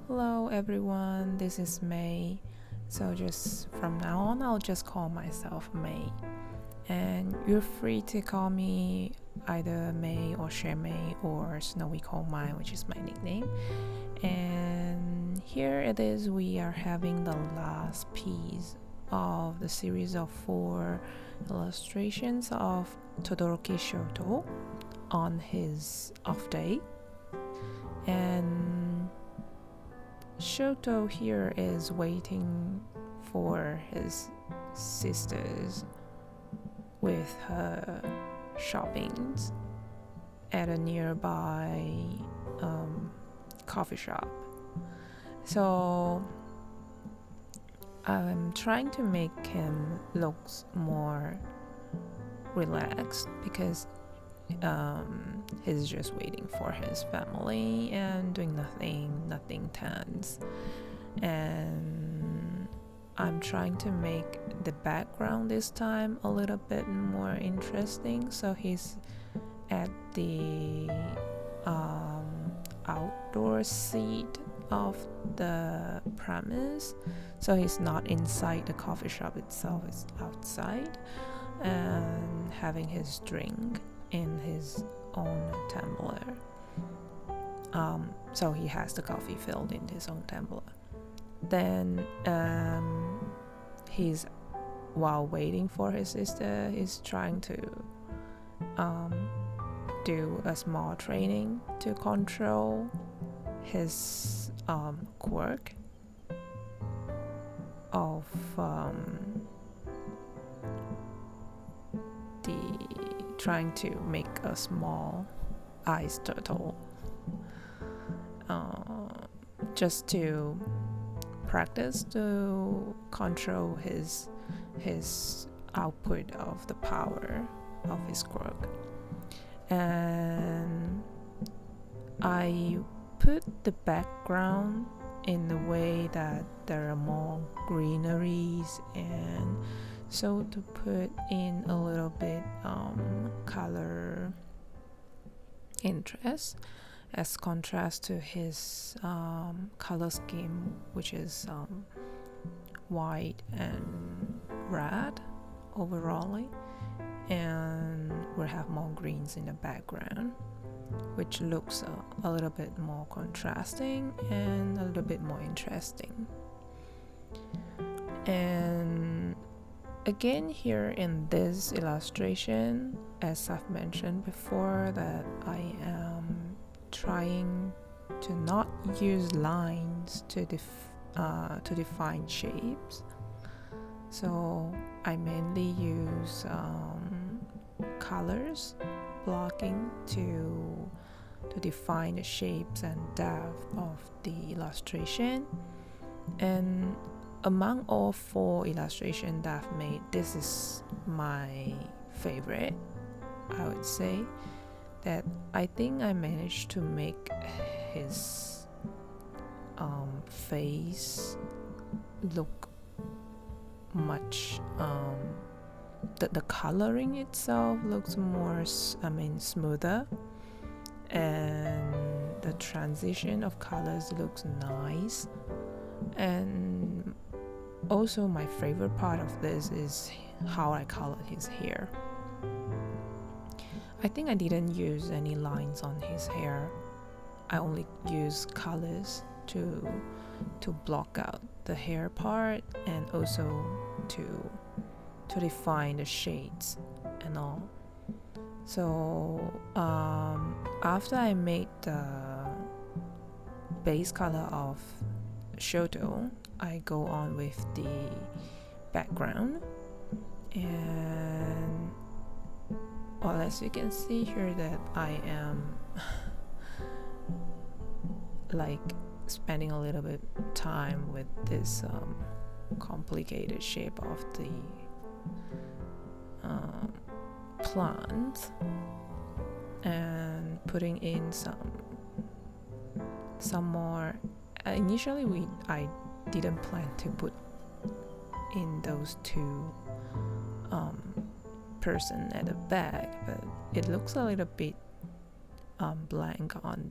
Hello everyone, this is May. So just from now on, I'll just call myself May. And you're free to call me either May or May or Snowy Coal Mine, which is my nickname. And here it is, we are having the last piece of the series of 4 illustrations of Todoroki Shouto on his off day. And Shoto here is waiting for his sisters with her shoppings at a nearby coffee shop. So I'm trying to make him look more relaxed because he's just waiting for his family and doing nothing tense. And I'm trying to make the background this time a little bit more interesting. So he's at the outdoor seat of the premise. So he's not inside the coffee shop itself, it's outside and having his drink in his own tumbler. So he has the coffee filled in his own tumbler. Then he's, while waiting for his sister, he's trying to do a small training to control his quirk of trying to make a small ice turtle, just to practice to control his output of the power of his quirk. And I put the background in the way that there are more greeneries, and so to put in a little bit color interest as contrast to his color scheme, which is white and red overall, and we'll have more greens in the background, which looks a little bit more contrasting and a little bit more interesting. And again, here in this illustration, as I've mentioned before, that I am trying to not use lines to define shapes. So I mainly use colors blocking to define the shapes and depth of the illustration. And among all 4 illustrations that I've made, this is my favorite. I would say that I think I managed to make his face look much the coloring itself looks more smoother, and the transition of colors looks nice. And also my favorite part of this is how I colored his hair. I think I didn't use any lines on his hair. I only used colors to block out the hair part, and also to define the shades and all. So after I made the base color of Shoto, I go on with the background. And well, as you can see here, that I am like spending a little bit time with this complicated shape of the plant, and putting in some more. Initially I didn't plan to put in those 2 person at the back, but it looks a little bit blank on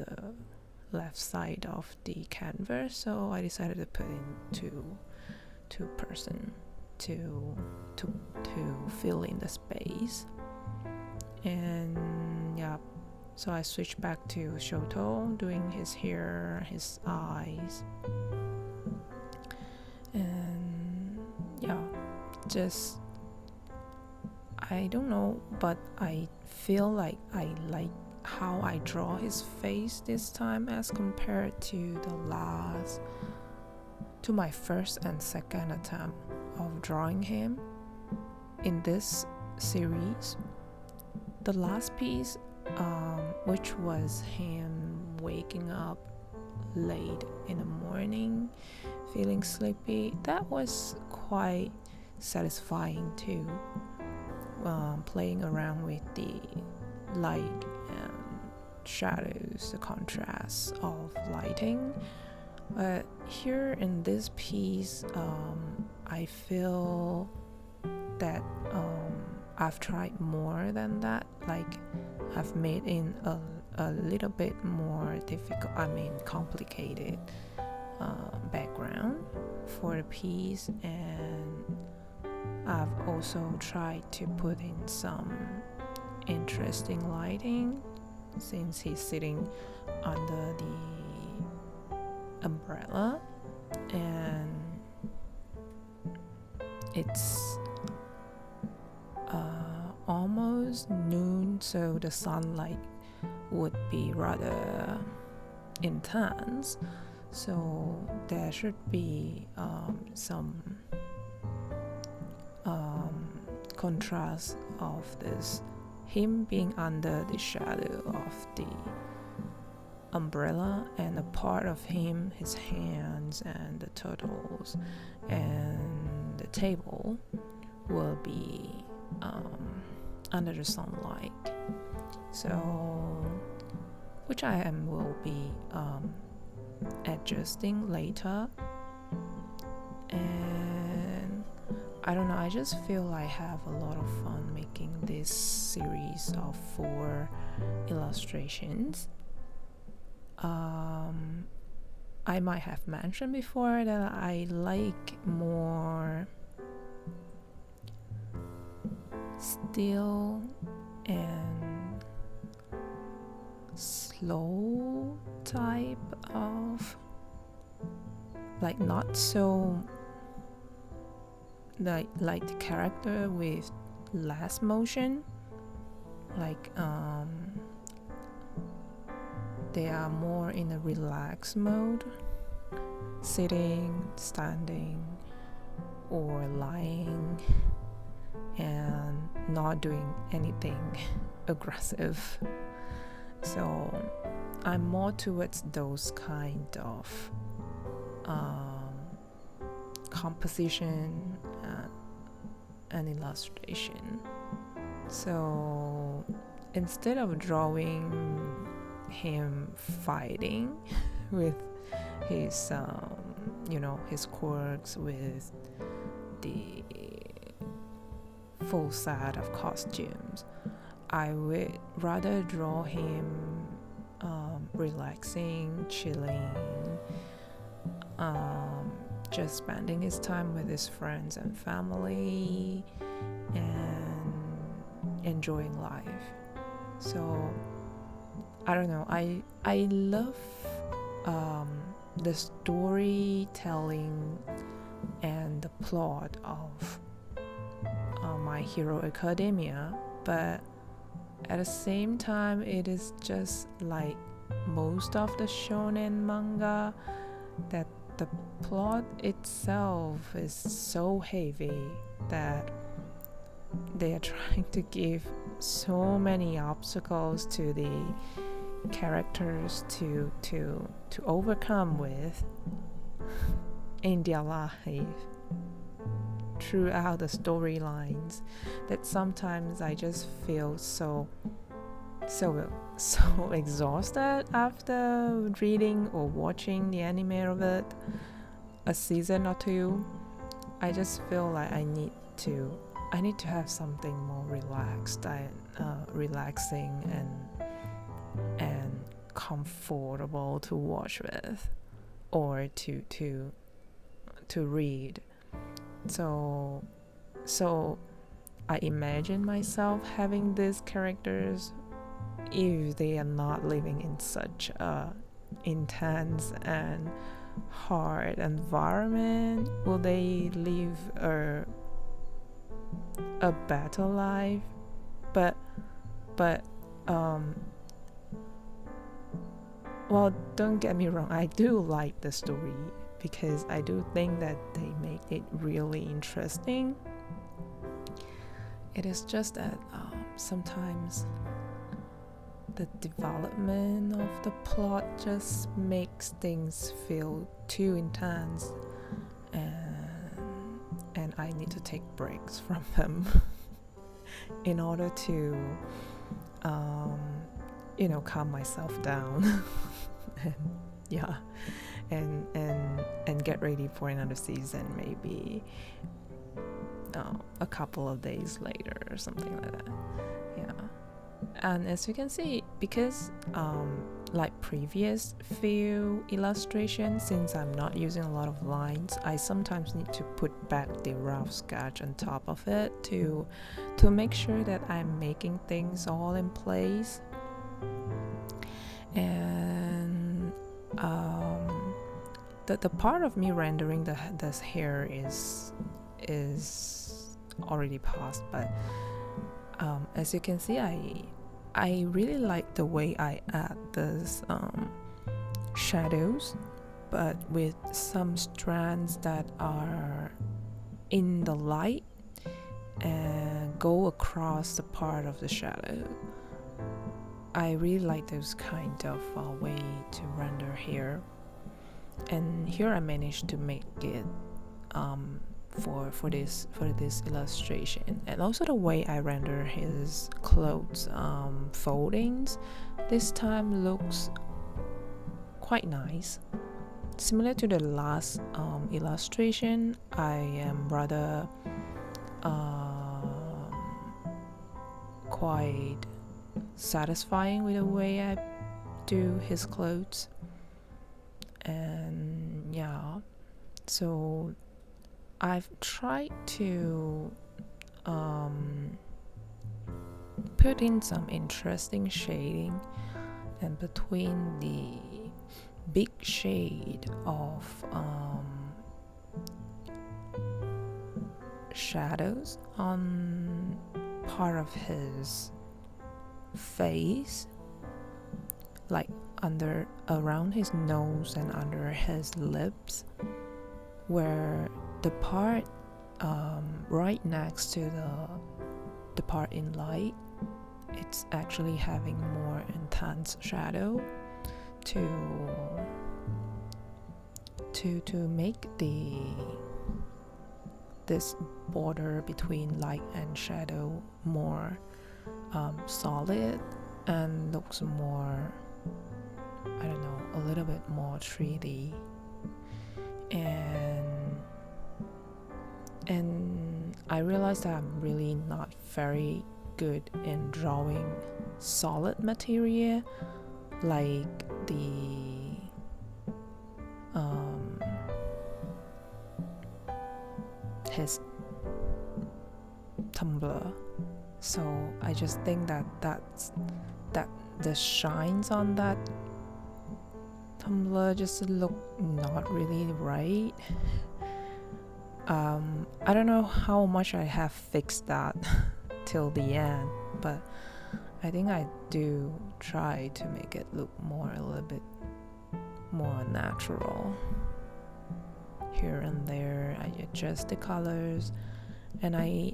left side of the canvas, so I decided to put in two person to fill in the space. And yeah, so I switched back to Shoto doing his hair, his eyes, and yeah, just I don't know, but I feel like I like how I draw his face this time as compared to my first and second attempt of drawing him in this series. The last piece, which was him waking up late in the morning feeling sleepy, that was quite satisfying too. Playing around with the light and shadows, the contrast of lighting. But here in this piece, I feel that I've tried more than that. Like I've made in a little bit more difficult, complicated background for the piece, and I've also tried to put in some interesting lighting since he's sitting under the umbrella and it's almost noon, so the sunlight would be rather intense, so there should be some contrast of this, him being under the shadow of the umbrella, and a part of him, his hands and the turtles and the table will be under the sunlight, so which will be adjusting later. And I don't know, I just feel I have a lot of fun making this series of 4 illustrations. I might have mentioned before that I like more still and slow type of, like not so like the character with less motion, like they are more in a relaxed mode, sitting, standing, or lying, and not doing anything aggressive. So I'm more towards those kind of composition and illustration. So instead of drawing him fighting with his his quirks with the full set of costumes, I would rather draw him relaxing, chilling, just spending his time with his friends and family and enjoying life. So I don't know, I love the storytelling and the plot of My Hero Academia, but at the same time it is just like most of the shonen manga that the plot itself is so heavy that they are trying to give so many obstacles to the characters to overcome with in their life throughout the storylines, that sometimes I just feel so exhausted after reading or watching the anime of it a season or two. I just feel like I need to have something more relaxed and relaxing and comfortable to watch with or to read. So I imagine myself having these characters. If they are not living in such a intense and hard environment, will they live a better life? But well, don't get me wrong, I do like the story because I do think that they make it really interesting. It is just that sometimes the development of the plot just makes things feel too intense, and I need to take breaks from them in order to calm myself down and get ready for another season, maybe a couple of days later or something like that. And as you can see, because like previous few illustrations, since I'm not using a lot of lines, I sometimes need to put back the rough sketch on top of it to make sure that I'm making things all in place. And the part of me rendering this hair is already past, but as you can see, I really like the way I add this shadows, but with some strands that are in the light and go across the part of the shadow. I really like those kind of way to render hair, and here I managed to make it for this illustration. And also the way I render his clothes foldings this time looks quite nice, similar to the last illustration. I am rather quite satisfying with the way I do his clothes. And so I've tried to put in some interesting shading, and between the big shade of shadows on part of his face, like around his nose and under his lips, where the part right next to the part in light, it's actually having more intense shadow to make this border between light and shadow more solid and looks more, I don't know, a little bit more 3D. And I realized that I'm really not very good in drawing solid material like his tumbler. So I just think that the shines on that tumbler just look not really right. I don't know how much I have fixed that till the end, but I think I do try to make it look a little bit more natural. Here and there I adjust the colors, and I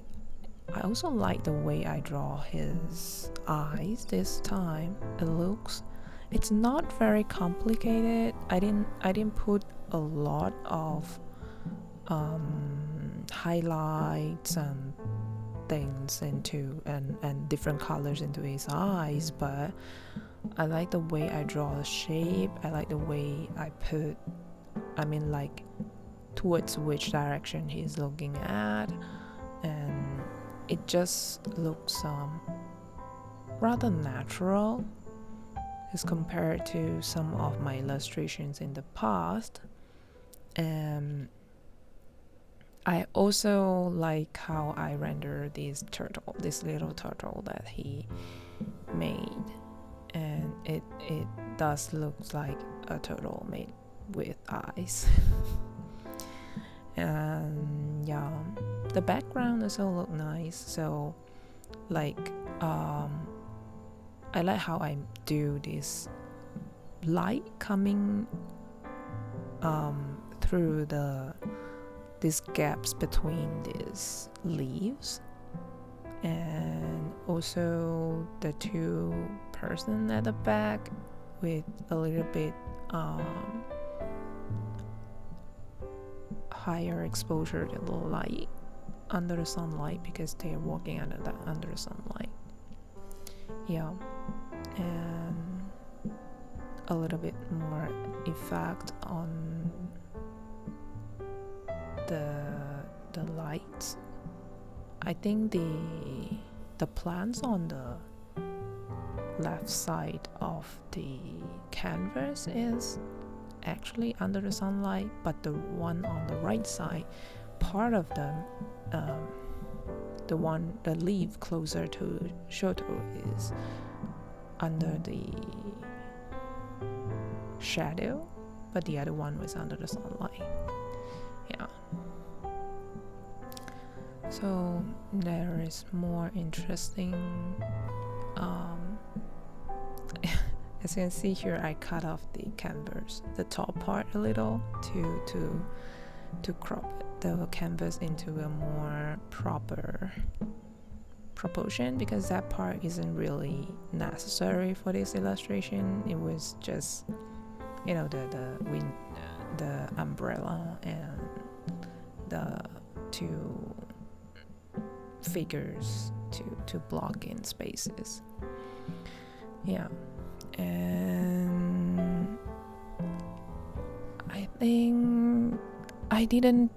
also like the way I draw his eyes this time. It's not very complicated. I didn't put a lot of highlights and things into and different colors into his eyes, but I like the way I draw the shape. I like the way I put, like towards which direction he's looking at, and it just looks rather natural. as compared to some of my illustrations in the past. I also like how I render this little turtle that he made, and it does look like a turtle made with eyes. And yeah, the background also look nice, so like I like how I do this light coming through these gaps between these leaves, and also the two person at the back with a little bit higher exposure to the light under the sunlight, because they're walking under the sunlight. Yeah, and a little bit more effect on the lights. I think the plants on the left side of the canvas is actually under the sunlight, but the one on the right side, part of them, the leaf closer to Shoto is under the shadow, but the other one was under the sunlight. Yeah. So there is more interesting. As you can see here, I cut off the canvas, the top part a little, to crop the canvas into a more proper proportion, because that part isn't really necessary for this illustration. It was just, you know, the umbrella and the two figures to block in spaces. Yeah, and I think I didn't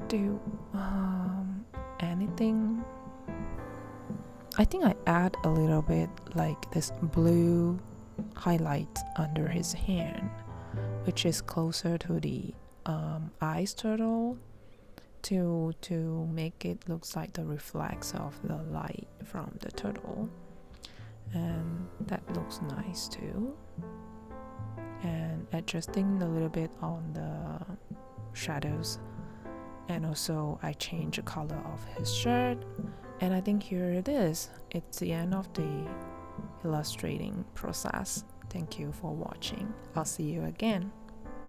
do anything. I think I add a little bit like this blue highlight under his hand, which is closer to the ice turtle, to make it looks like the reflex of the light from the turtle, and that looks nice too. And adjusting a little bit on the shadows, and also I change the color of his shirt, and I think here it is. It's the end of the illustrating process. Thank you for watching. I'll see you again.